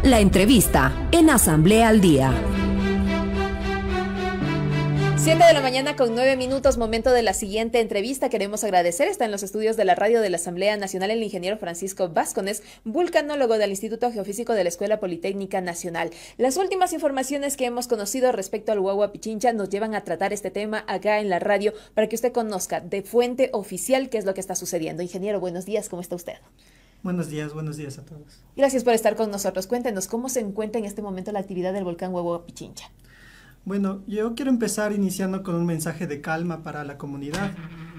La entrevista en Asamblea al Día. 7 de la mañana con 9 minutos, momento de la siguiente entrevista. Queremos agradecer, está en los estudios de la radio de la Asamblea Nacional, el ingeniero Francisco Vázquez, vulcanólogo del Instituto Geofísico de la Escuela Politécnica Nacional. Las últimas informaciones que hemos conocido respecto al Guagua Pichincha nos llevan a tratar este tema acá en la radio para que usted conozca de fuente oficial qué es lo que está sucediendo. Ingeniero, buenos días, ¿cómo está usted? Buenos días a todos. Gracias por estar con nosotros. Cuéntenos cómo se encuentra en este momento la actividad del volcán Guagua Pichincha. Bueno, yo quiero empezar iniciando con un mensaje de calma para la comunidad.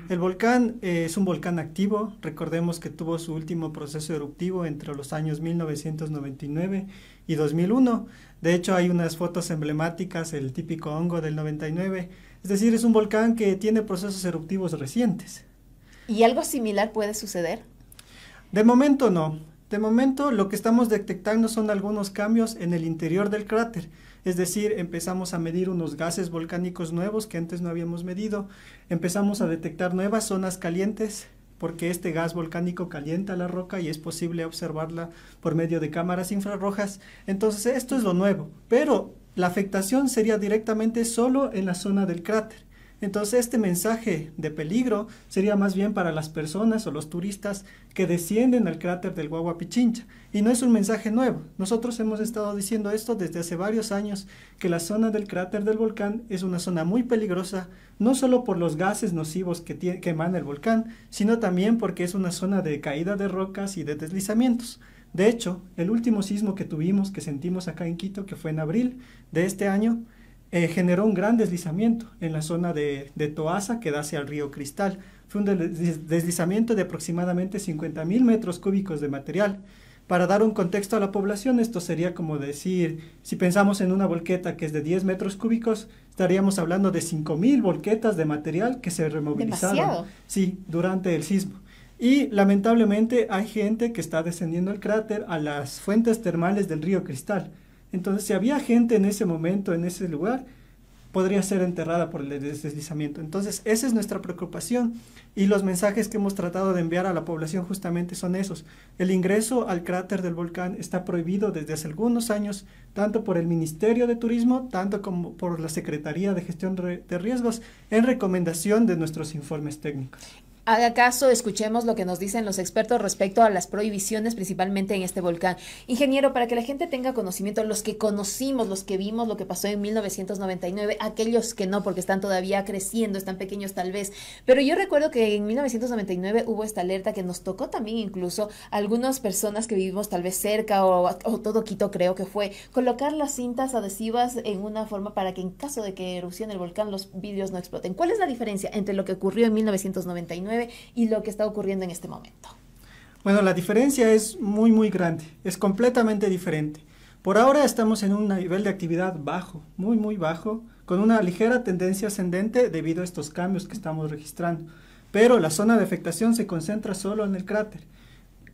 El volcán es un volcán activo. Recordemos que tuvo su último proceso eruptivo entre los años 1999 y 2001. De hecho, hay unas fotos emblemáticas, el típico hongo del 99. Es decir, es un volcán que tiene procesos eruptivos recientes. ¿Y algo similar puede suceder? De momento no. De momento lo que estamos detectando son algunos cambios en el interior del cráter. Es decir, empezamos a medir unos gases volcánicos nuevos que antes no habíamos medido. Empezamos a detectar nuevas zonas calientes porque este gas volcánico calienta la roca y es posible observarla por medio de cámaras infrarrojas. Entonces esto es lo nuevo, pero la afectación sería directamente solo en la zona del cráter. Entonces este mensaje de peligro sería más bien para las personas o los turistas que descienden al cráter del Guagua Pichincha. Y no es un mensaje nuevo. Nosotros hemos estado diciendo esto desde hace varios años, que la zona del cráter del volcán es una zona muy peligrosa, no solo por los gases nocivos que emana el volcán, sino también porque es una zona de caída de rocas y de deslizamientos. De hecho, el último sismo que tuvimos, que sentimos acá en Quito, que fue en abril de este año, generó un gran deslizamiento en la zona de Toasa que da hacia el río Cristal. Fue un deslizamiento de aproximadamente 50.000 metros cúbicos de material. Para dar un contexto a la población, esto sería como decir, si pensamos en una volqueta que es de 10 metros cúbicos, estaríamos hablando de 5.000 volquetas de material que se removilizaron. Demasiado. Sí, durante el sismo. Y lamentablemente hay gente que está descendiendo el cráter a las fuentes termales del río Cristal. Entonces, si había gente en ese momento, en ese lugar, podría ser enterrada por el deslizamiento. Entonces, esa es nuestra preocupación y los mensajes que hemos tratado de enviar a la población justamente son esos. El ingreso al cráter del volcán está prohibido desde hace algunos años, tanto por el Ministerio de Turismo, tanto como por la Secretaría de Gestión de Riesgos, en recomendación de nuestros informes técnicos. Haga caso, escuchemos lo que nos dicen los expertos respecto a las prohibiciones, principalmente en este volcán. Ingeniero, para que la gente tenga conocimiento, los que conocimos, los que vimos lo que pasó en 1999, aquellos que no, porque están todavía creciendo, están pequeños tal vez, pero yo recuerdo que en 1999 hubo esta alerta que nos tocó también incluso a algunas personas que vivimos tal vez cerca o todo Quito creo que fue, colocar las cintas adhesivas en una forma para que en caso de que erupcione el volcán los vidrios no exploten. ¿Cuál es la diferencia entre lo que ocurrió en 1999 y lo que está ocurriendo en este momento? Bueno, la diferencia es muy grande, es completamente diferente. Por ahora estamos en un nivel de actividad bajo, muy bajo, con una ligera tendencia ascendente debido a estos cambios que estamos registrando. Pero la zona de afectación se concentra solo en el cráter.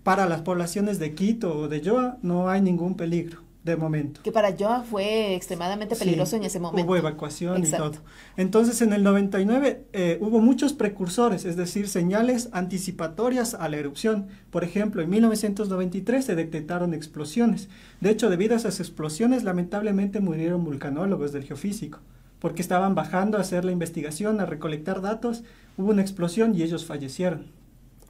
Para las poblaciones de Quito o de Yoa no hay ningún peligro. De momento. Que para Yoa fue extremadamente peligroso en ese momento. Hubo evacuación. Exacto. Y todo. Entonces en el 99 hubo muchos precursores, es decir, señales anticipatorias a la erupción. Por ejemplo, en 1993 se detectaron explosiones. De hecho, debido a esas explosiones, lamentablemente murieron vulcanólogos del geofísico, porque estaban bajando a hacer la investigación, a recolectar datos, hubo una explosión y ellos fallecieron.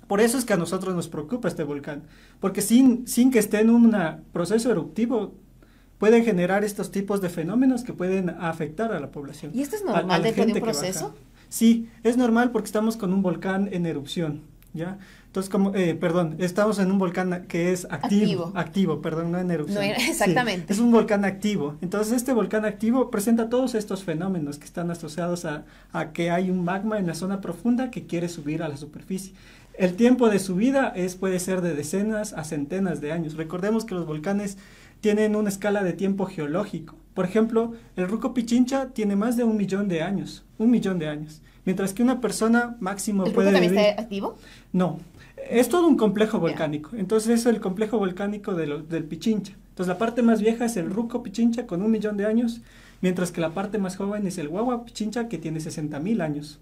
Por eso es que a nosotros nos preocupa este volcán, porque sin que esté en un proceso eruptivo, puede generar estos tipos de fenómenos que pueden afectar a la población. ¿Y esto es normal dentro de un proceso? Sí, es normal porque estamos con un volcán en erupción, ¿ya? Entonces, estamos en un volcán que es activo, no en erupción. No, exactamente. Sí, es un volcán activo. Entonces, este volcán activo presenta todos estos fenómenos que están asociados a que hay un magma en la zona profunda que quiere subir a la superficie. El tiempo de subida puede ser de decenas a centenas de años. Recordemos que los volcanes tienen una escala de tiempo geológico. Por ejemplo, el Ruco Pichincha tiene más de 1 millón de años, mientras que una persona máximo puede vivir... ¿El Ruco también está activo? No, es todo un complejo volcánico. Entonces es el complejo volcánico del Pichincha. Entonces la parte más vieja es el Ruco Pichincha con 1 millón de años, mientras que la parte más joven es el Guagua Pichincha que tiene 60.000 años.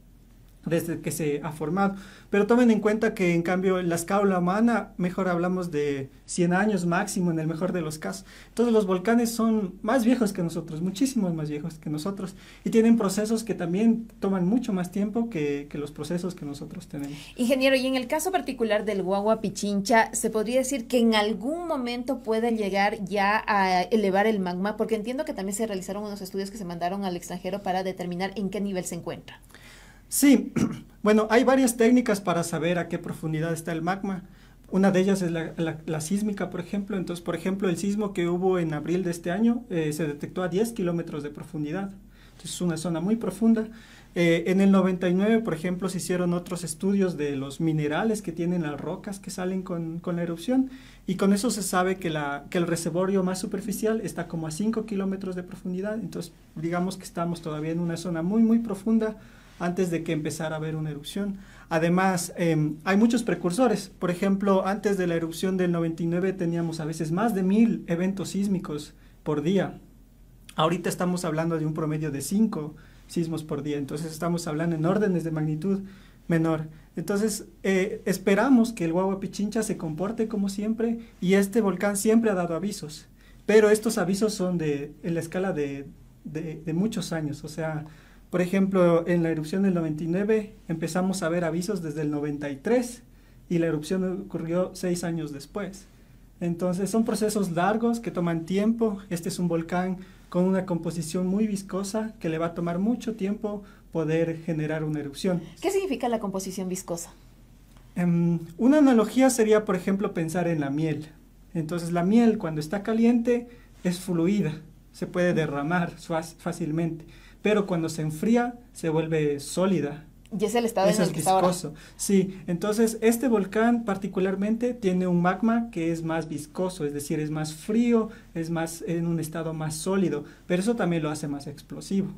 desde que se ha formado. Pero tomen en cuenta que en cambio en la escala humana mejor hablamos de 100 años máximo en el mejor de los casos. Entonces los volcanes son más viejos que nosotros, muchísimos más viejos que nosotros, y tienen procesos que también toman mucho más tiempo que los procesos que nosotros tenemos. Ingeniero, y en el caso particular del Guagua Pichincha, ¿se podría decir que en algún momento puede llegar ya a elevar el magma? Porque entiendo que también se realizaron unos estudios que se mandaron al extranjero para determinar en qué nivel se encuentra. Sí, bueno, hay varias técnicas para saber a qué profundidad está el magma. Una de ellas es la sísmica, por ejemplo. Entonces, por ejemplo, el sismo que hubo en abril de este año se detectó a 10 kilómetros de profundidad. Entonces, es una zona muy profunda. En el 99, por ejemplo, se hicieron otros estudios de los minerales que tienen las rocas que salen con la erupción, y con eso se sabe que el reservorio más superficial está como a 5 kilómetros de profundidad. Entonces, digamos que estamos todavía en una zona muy, muy profunda antes de que empezara a haber una erupción. Además, hay muchos precursores. Por ejemplo, antes de la erupción del 99 teníamos a veces más de 1000 eventos sísmicos por día. Ahorita estamos hablando de un promedio de 5 sismos por día, entonces estamos hablando en órdenes de magnitud menor. Entonces, esperamos que el Guagua Pichincha se comporte como siempre, y este volcán siempre ha dado avisos, pero estos avisos son en la escala de muchos años. O sea, por ejemplo, en la erupción del 99 empezamos a ver avisos desde el 93, y la erupción ocurrió 6 años después. Entonces son procesos largos que toman tiempo. Este es un volcán con una composición muy viscosa que le va a tomar mucho tiempo poder generar una erupción. ¿Qué significa la composición viscosa? Una analogía sería, por ejemplo, pensar en la miel. Entonces la miel cuando está caliente es fluida, se puede derramar fácilmente, pero cuando se enfría se vuelve sólida. Y es el estado en el que está ahora. Sí, entonces este volcán particularmente tiene un magma que es más viscoso, es decir, es más frío, es más en un estado más sólido, pero eso también lo hace más explosivo.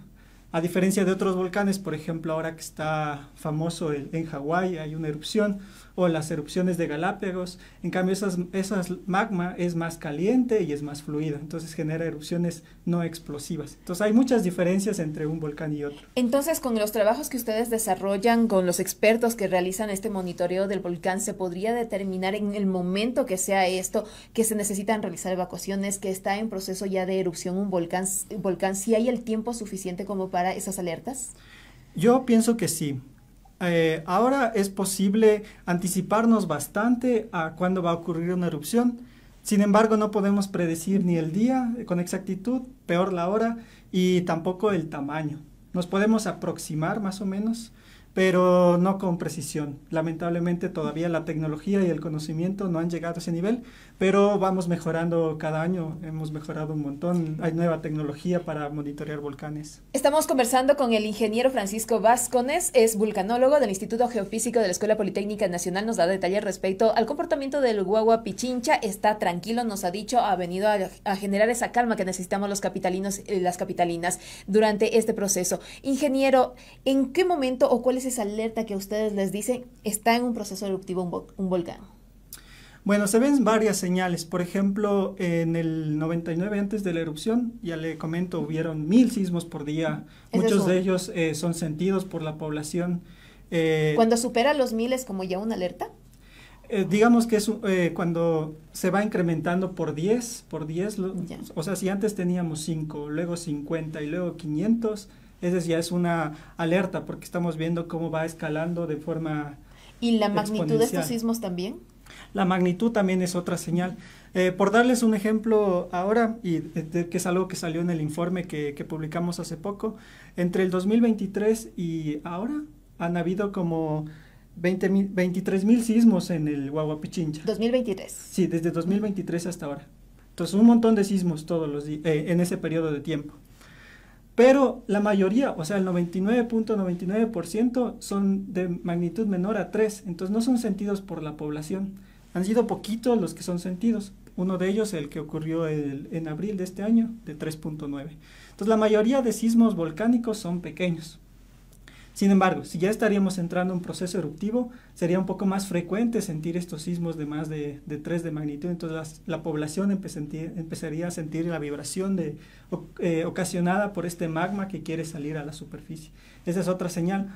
A diferencia de otros volcanes, por ejemplo, ahora que está famoso en Hawái, hay una erupción, o las erupciones de Galápagos, en cambio esas magma es más caliente y es más fluida, entonces genera erupciones no explosivas. Entonces hay muchas diferencias entre un volcán y otro. Entonces, con los trabajos que ustedes desarrollan, con los expertos que realizan este monitoreo del volcán, ¿se podría determinar en el momento que sea esto, que se necesitan realizar evacuaciones, que está en proceso ya de erupción un volcán, si hay el tiempo suficiente como para esas alertas? Yo pienso que sí. Ahora es posible anticiparnos bastante a cuándo va a ocurrir una erupción. Sin embargo, no podemos predecir ni el día con exactitud, peor la hora, y tampoco el tamaño. Nos podemos aproximar más o menos, pero no con precisión. Lamentablemente todavía la tecnología y el conocimiento no han llegado a ese nivel, pero vamos mejorando cada año, hemos mejorado un montón, hay nueva tecnología para monitorear volcanes. Estamos conversando con el ingeniero Francisco Vázquez, es vulcanólogo del Instituto Geofísico de la Escuela Politécnica Nacional, nos da detalles respecto al comportamiento del Guagua Pichincha, está tranquilo, nos ha dicho, ha venido a generar esa calma que necesitamos los capitalinos y las capitalinas durante este proceso. Ingeniero, ¿en qué momento o cuál es esa alerta que ustedes les dicen está en un proceso eruptivo un volcán? Bueno, se ven varias señales. Por ejemplo, en el 99, antes de la erupción, ya le comento, hubieron 1000 sismos por día. Muchos de ellos son sentidos por la población. ¿Cuando supera los 1000 es como ya una alerta? Digamos que es cuando se va incrementando por 10, o sea, si antes teníamos 5, luego 50 y luego 500, esa ya es una alerta porque estamos viendo cómo va escalando de forma ¿Y la magnitud de estos sismos también? La magnitud también es otra señal. Por darles un ejemplo ahora, y que es algo que salió en el informe que publicamos hace poco, entre el 2023 y ahora han habido como 23,000 sismos en el Guagua Pichincha. 2023. Sí, desde 2023 hasta ahora. Entonces un montón de sismos todos los días, en ese periodo de tiempo. Pero la mayoría, o sea, el 99.99% son de magnitud menor a 3, entonces no son sentidos por la población. Han sido poquitos los que son sentidos. Uno de ellos, el que ocurrió en abril de este año, de 3.9. Entonces la mayoría de sismos volcánicos son pequeños. Sin embargo, si ya estaríamos entrando en un proceso eruptivo, sería un poco más frecuente sentir estos sismos de más de 3 de magnitud, entonces la población empezaría a sentir la vibración ocasionada por este magma que quiere salir a la superficie. Esa es otra señal.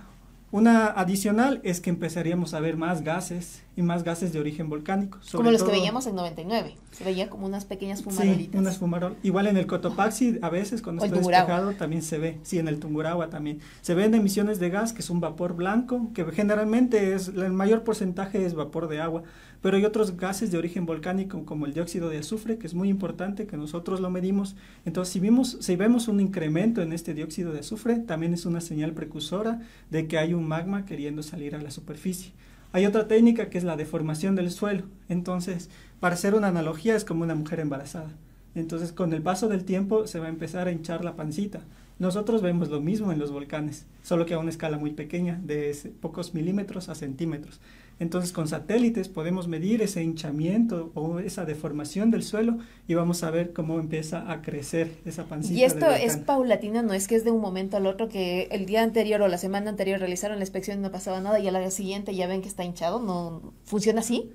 Una adicional es que empezaríamos a ver más gases y más gases de origen volcánico. Como los que veíamos en 99, se veía como unas pequeñas fumarolitas. Sí, unas fumarolas. Igual en el Cotopaxi, a veces cuando está despejado también se ve, sí, en el Tungurahua también. Se ven emisiones de gas, que es un vapor blanco, que generalmente el mayor porcentaje es vapor de agua, pero hay otros gases de origen volcánico como el dióxido de azufre, que es muy importante, que nosotros lo medimos. Entonces, si vemos un incremento en este dióxido de azufre, también es una señal precursora de que hay un magma queriendo salir a la superficie. Hay otra técnica que es la deformación del suelo. Entonces, para hacer una analogía, es como una mujer embarazada. Entonces, con el paso del tiempo se va a empezar a hinchar la pancita. Nosotros vemos lo mismo en los volcanes, solo que a una escala muy pequeña, de pocos milímetros a centímetros. Entonces, con satélites podemos medir ese hinchamiento o esa deformación del suelo y vamos a ver cómo empieza a crecer esa pancita. Y esto es paulatino, no es que es de un momento al otro, que el día anterior o la semana anterior realizaron la inspección y no pasaba nada y a la siguiente ya ven que está hinchado. ¿No funciona así?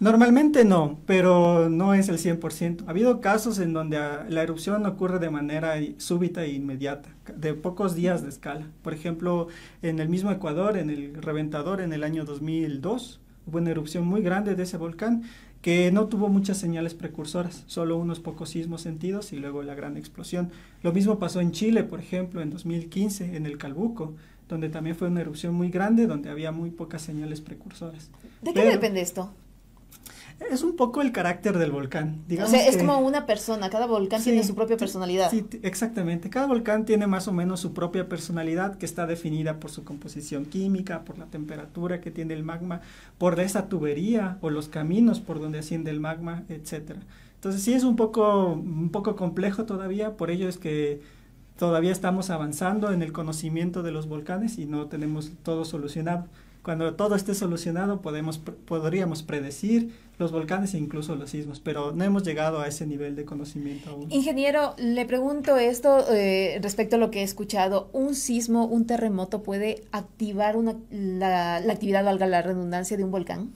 Normalmente no, pero no es el 100%. Ha habido casos en donde la erupción ocurre de manera súbita e inmediata, de pocos días de escala. Por ejemplo, en el mismo Ecuador, en el Reventador, en el año 2002, hubo una erupción muy grande de ese volcán que no tuvo muchas señales precursoras, solo unos pocos sismos sentidos y luego la gran explosión. Lo mismo pasó en Chile, por ejemplo, en 2015, en el Calbuco, donde también fue una erupción muy grande, donde había muy pocas señales precursoras. ¿De qué depende esto? Es un poco el carácter del volcán. Digamos, o sea, es como una persona, cada volcán tiene su propia personalidad. Sí, exactamente. Cada volcán tiene más o menos su propia personalidad que está definida por su composición química, por la temperatura que tiene el magma, por esa tubería o los caminos por donde asciende el magma, etcétera. Entonces sí es un poco complejo todavía, por ello es que todavía estamos avanzando en el conocimiento de los volcanes y no tenemos todo solucionado. Cuando todo esté solucionado podríamos predecir los volcanes e incluso los sismos, pero no hemos llegado a ese nivel de conocimiento aún. Ingeniero, le pregunto esto respecto a lo que he escuchado. ¿Un sismo, un terremoto puede activar la actividad, valga la redundancia, de un volcán?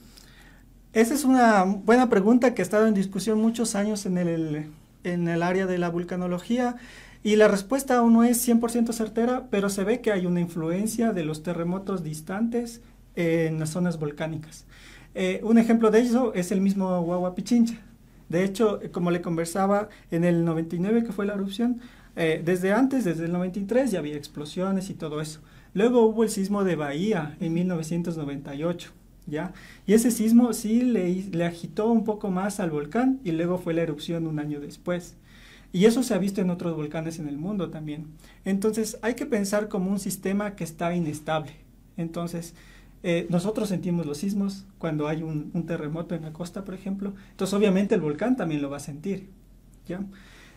Esa es una buena pregunta que ha estado en discusión muchos años en el área de la vulcanología. Y la respuesta aún no es 100% certera, pero se ve que hay una influencia de los terremotos distantes en las zonas volcánicas. Un ejemplo de eso es el mismo Huayhuas Pichincha. De hecho, como le conversaba, en el 99 que fue la erupción, desde el 93 ya había explosiones y todo eso. Luego hubo el sismo de Bahía en 1998. ¿Ya? Y ese sismo sí le agitó un poco más al volcán y luego fue la erupción un año después. Y eso se ha visto en otros volcanes en el mundo también. Entonces hay que pensar como un sistema que está inestable. Entonces nosotros sentimos los sismos cuando hay un terremoto en la costa, por ejemplo. Entonces obviamente el volcán también lo va a sentir, ¿ya?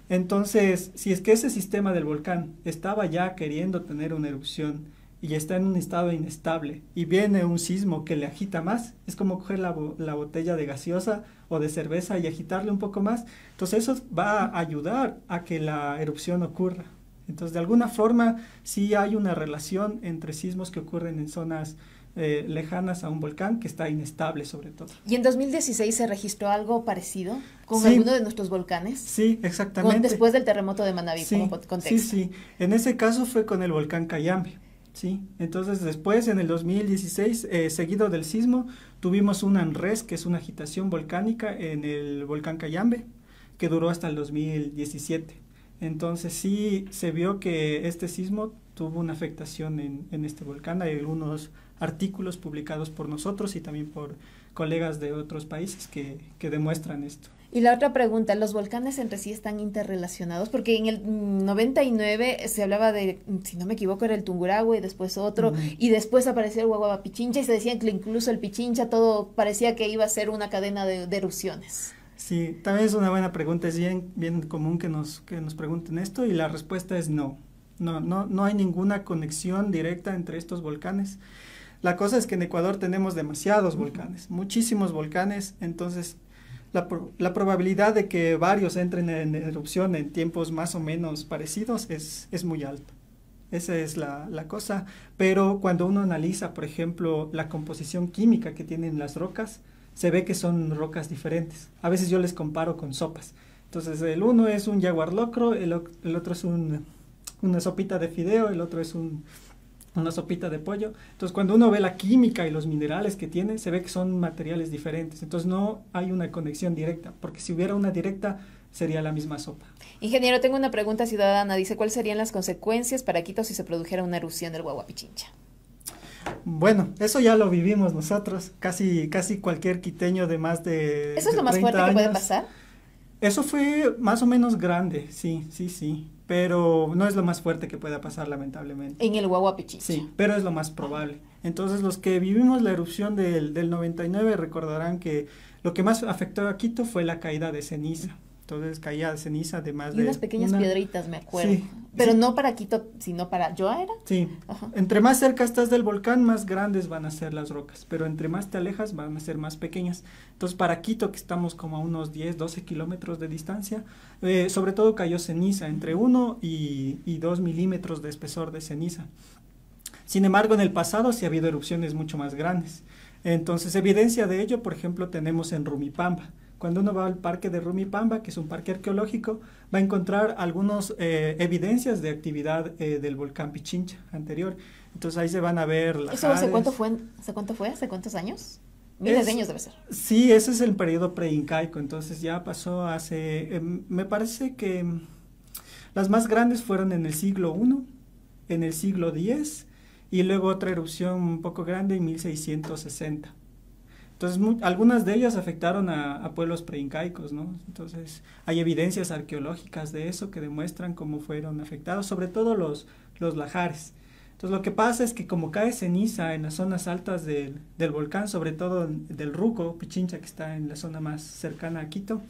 Entonces, si es que ese sistema del volcán estaba ya queriendo tener una erupción y está en un estado inestable y viene un sismo que le agita más, es como coger la botella de gaseosa o de cerveza y agitarle un poco más. Entonces eso va a ayudar a que la erupción ocurra. Entonces de alguna forma sí hay una relación entre sismos que ocurren en zonas lejanas a un volcán que está inestable sobre todo. ¿Y en 2016 se registró algo parecido con alguno de nuestros volcanes? Sí, exactamente. Después del terremoto de Manabí, como contexto. Sí. En ese caso fue con el volcán Cayambe. Sí, entonces después en el 2016, seguido del sismo, tuvimos un ANRES, que es una agitación volcánica en el volcán Cayambe, que duró hasta el 2017. Entonces sí se vio que este sismo tuvo una afectación en este volcán. Hay algunos artículos publicados por nosotros y también por colegas de otros países que demuestran esto. Y la otra pregunta, ¿los volcanes entre sí están interrelacionados? Porque en el 99 se hablaba de, si no me equivoco, era el Tungurahua y después otro, y después apareció el Huayhuas Pichincha y se decía que incluso el Pichincha, todo parecía que iba a ser una cadena de erupciones. Sí, también es una buena pregunta, es bien común que nos pregunten esto y la respuesta es no. No hay ninguna conexión directa entre estos volcanes. La cosa es que en Ecuador tenemos demasiados volcanes, muchísimos volcanes, entonces la probabilidad de que varios entren en erupción en tiempos más o menos parecidos es muy alta. Esa es la cosa, pero cuando uno analiza, por ejemplo, la composición química que tienen las rocas, se ve que son rocas diferentes. A veces yo les comparo con sopas. Entonces el uno es un jaguar locro, el otro es una sopita de fideo, el otro es una sopita de pollo. Entonces, cuando uno ve la química y los minerales que tiene, se ve que son materiales diferentes. Entonces, no hay una conexión directa, porque si hubiera una directa, sería la misma sopa. Ingeniero, tengo una pregunta ciudadana. Dice, ¿cuáles serían las consecuencias para Quito si se produjera una erupción del Guagua Pichincha? Bueno, eso ya lo vivimos nosotros, casi cualquier quiteño de más de ¿Eso es lo más 30 fuerte que puede años. pasar? Eso fue más o menos grande, sí, pero no es lo más fuerte que pueda pasar, lamentablemente. En el Guagua Pichincha. Sí, pero es lo más probable. Entonces, los que vivimos la erupción del 99 recordarán que lo que más afectó a Quito fue la caída de ceniza. Entonces, caía de ceniza de más Y de unas pequeñas piedritas, me acuerdo. Sí, Pero sí. no para Quito, sino para ¿Yoa era? Sí, Ajá. entre más cerca estás del volcán, más grandes van a ser las rocas, pero entre más te alejas van a ser más pequeñas. Entonces, para Quito, que estamos como a unos 10, 12 kilómetros de distancia, sobre todo cayó ceniza, entre 1 y 2 milímetros de espesor de ceniza. Sin embargo, en el pasado sí ha habido erupciones mucho más grandes. Entonces, evidencia de ello, por ejemplo, tenemos en Rumipamba. Cuando uno va al parque de Rumipamba, que es un parque arqueológico, va a encontrar algunas evidencias de actividad del volcán Pichincha anterior. Entonces ahí se van a ver lajares. ¿Eso hace cuánto fue? ¿Hace cuántos años? Miles de años debe ser. Sí, ese es el periodo preincaico, entonces ya pasó hace, me parece que las más grandes fueron en el siglo I, en el siglo X, y luego otra erupción un poco grande en 1660. Entonces, algunas de ellas afectaron a pueblos preincaicos, ¿no? Entonces, hay evidencias arqueológicas de eso que demuestran cómo fueron afectados, sobre todo los lajares. Entonces, lo que pasa es que como cae ceniza en las zonas altas del volcán, sobre todo del Ruco, Pichincha, que está en la zona más cercana a Quito,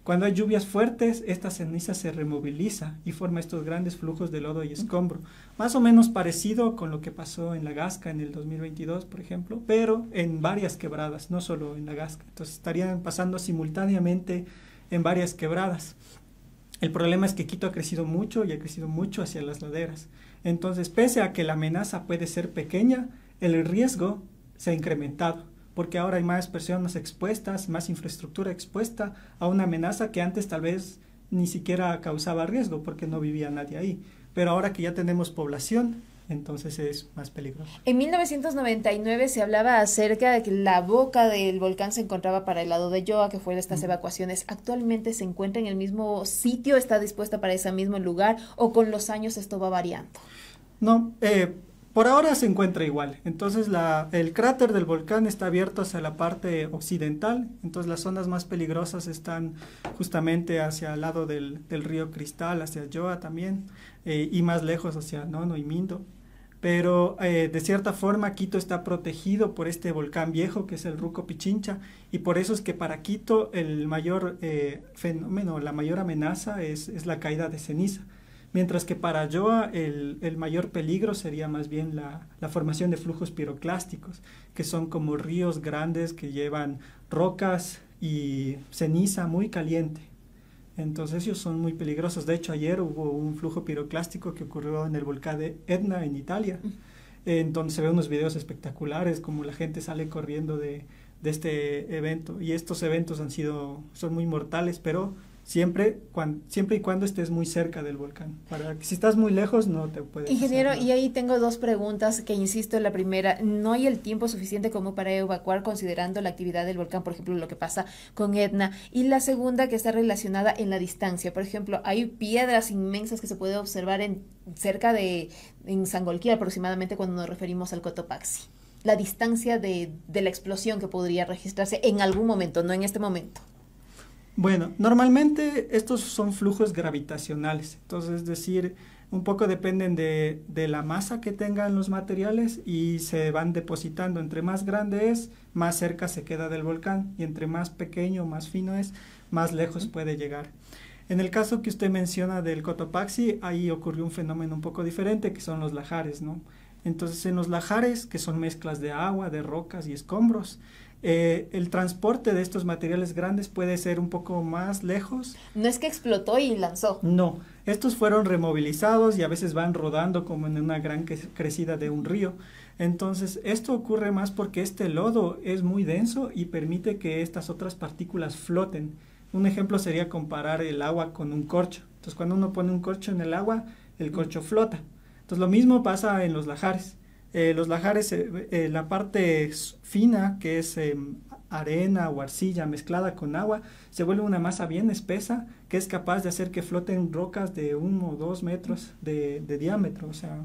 cuando hay lluvias fuertes, esta ceniza se removiliza y forma estos grandes flujos de lodo y escombro. Más o menos parecido con lo que pasó en La Gasca en el 2022, por ejemplo, pero en varias quebradas, no solo en La Gasca. Entonces estarían pasando simultáneamente en varias quebradas. El problema es que Quito ha crecido mucho y ha crecido mucho hacia las laderas. Entonces, pese a que la amenaza puede ser pequeña, el riesgo se ha incrementado, porque ahora hay más personas expuestas, más infraestructura expuesta a una amenaza que antes tal vez ni siquiera causaba riesgo porque no vivía nadie ahí. Pero ahora que ya tenemos población, entonces es más peligroso. En 1999 se hablaba acerca de que la boca del volcán se encontraba para el lado de Yoa, que fue de estas evacuaciones. ¿Actualmente se encuentra en el mismo sitio, está dispuesta para ese mismo lugar o con los años esto va variando? No, por ahora se encuentra igual. Entonces el cráter del volcán está abierto hacia la parte occidental. Entonces las zonas más peligrosas están justamente hacia el lado del río Cristal, hacia Yoa también, y más lejos hacia Nono y Mindo. Pero de cierta forma Quito está protegido por este volcán viejo que es el Ruco Pichincha, y por eso es que para Quito el mayor fenómeno, la mayor amenaza es la caída de ceniza. Mientras que para Yoa el mayor peligro sería más bien la formación de flujos piroclásticos, que son como ríos grandes que llevan rocas y ceniza muy caliente. Entonces ellos son muy peligrosos. De hecho, ayer hubo un flujo piroclástico que ocurrió en el volcán de Etna, en Italia, en donde se ven unos videos espectaculares, como la gente sale corriendo de este evento. Y estos eventos son muy mortales, pero siempre y cuando estés muy cerca del volcán. Si estás muy lejos, no te puede Ingeniero, pasar nada. y ahí tengo dos preguntas que insisto. La primera, ¿no hay el tiempo suficiente como para evacuar considerando la actividad del volcán, por ejemplo, lo que pasa con Etna? Y la segunda, que está relacionada en la distancia. Por ejemplo, hay piedras inmensas que se puede observar en Sangolquí aproximadamente cuando nos referimos al Cotopaxi. La distancia de la explosión que podría registrarse en algún momento, no en este momento. Bueno, normalmente estos son flujos gravitacionales, entonces es decir, un poco dependen de la masa que tengan los materiales y se van depositando. Entre más grande es, más cerca se queda del volcán, y entre más pequeño, más fino es, más lejos puede llegar. En el caso que usted menciona del Cotopaxi, ahí ocurrió un fenómeno un poco diferente, que son los lajares, ¿no? Entonces, en los lajares, que son mezclas de agua, de rocas y escombros, el transporte de estos materiales grandes puede ser un poco más lejos. No es que explotó y lanzó. No, estos fueron removilizados y a veces van rodando como en una gran crecida de un río. Entonces, esto ocurre más porque este lodo es muy denso y permite que estas otras partículas floten. Un ejemplo sería comparar el agua con un corcho. Entonces, cuando uno pone un corcho en el agua, el corcho flota. Entonces, lo mismo pasa en los lajares. Los lajares, la parte fina, que es arena o arcilla mezclada con agua, se vuelve una masa bien espesa que es capaz de hacer que floten rocas de 1 o 2 metros de diámetro. O sea,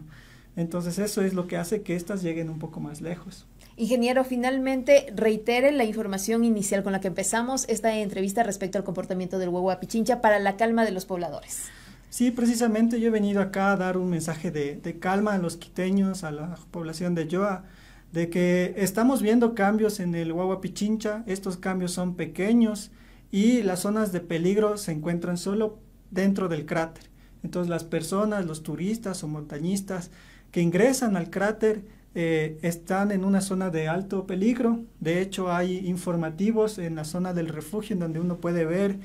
entonces eso es lo que hace que éstas lleguen un poco más lejos. Ingeniero, finalmente reitere la información inicial con la que empezamos esta entrevista respecto al comportamiento del Guagua Pichincha para la calma de los pobladores. Sí, precisamente yo he venido acá a dar un mensaje de calma a los quiteños, a la población de Yoa, de que estamos viendo cambios en el Guagua Pichincha. Estos cambios son pequeños y las zonas de peligro se encuentran solo dentro del cráter. Entonces las personas, los turistas o montañistas que ingresan al cráter están en una zona de alto peligro. De hecho, hay informativos en la zona del refugio en donde uno puede ver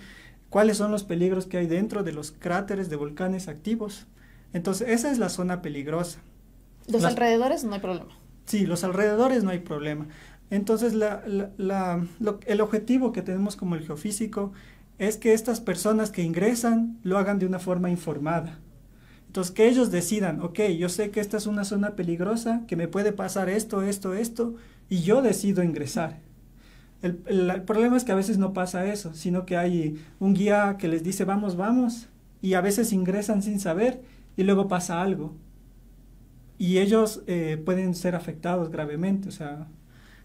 cuáles son los peligros que hay dentro de los cráteres de volcanes activos. Entonces, esa es la zona peligrosa. Los alrededores no hay problema. Sí, los alrededores no hay problema. Entonces, el objetivo que tenemos como el geofísico es que estas personas que ingresan lo hagan de una forma informada. Entonces, que ellos decidan, ok, yo sé que esta es una zona peligrosa, que me puede pasar esto, y yo decido ingresar. El problema es que a veces no pasa eso, sino que hay un guía que les dice, vamos, vamos, y a veces ingresan sin saber, y luego pasa algo. Y ellos pueden ser afectados gravemente, o sea,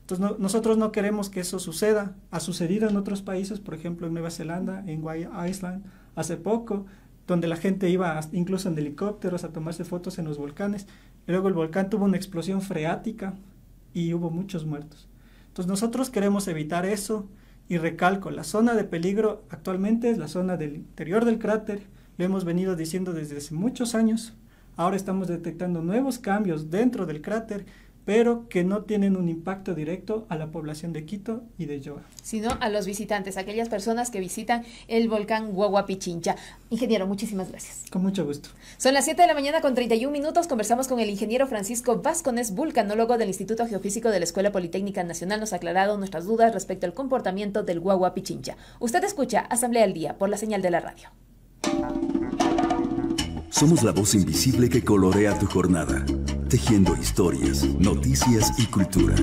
entonces nosotros no queremos que eso suceda. Ha sucedido en otros países, por ejemplo en Nueva Zelanda, en White Island, hace poco, donde la gente iba incluso en helicópteros a tomarse fotos en los volcanes, y luego el volcán tuvo una explosión freática y hubo muchos muertos. Entonces nosotros queremos evitar eso, y recalco, la zona de peligro actualmente es la zona del interior del cráter. Lo hemos venido diciendo desde hace muchos años. Ahora estamos detectando nuevos cambios dentro del cráter, pero que no tienen un impacto directo a la población de Quito y de Yoa. Sino a los visitantes, aquellas personas que visitan el volcán Guagua Pichincha. Ingeniero, muchísimas gracias. Con mucho gusto. Son las 7 de la mañana con 31 minutos. Conversamos con el ingeniero Francisco Vasconez, vulcanólogo del Instituto Geofísico de la Escuela Politécnica Nacional. Nos ha aclarado nuestras dudas respecto al comportamiento del Guagua Pichincha. Usted escucha Asamblea al Día por la señal de la radio. Somos la voz invisible que colorea tu jornada, tejiendo historias, noticias y cultura.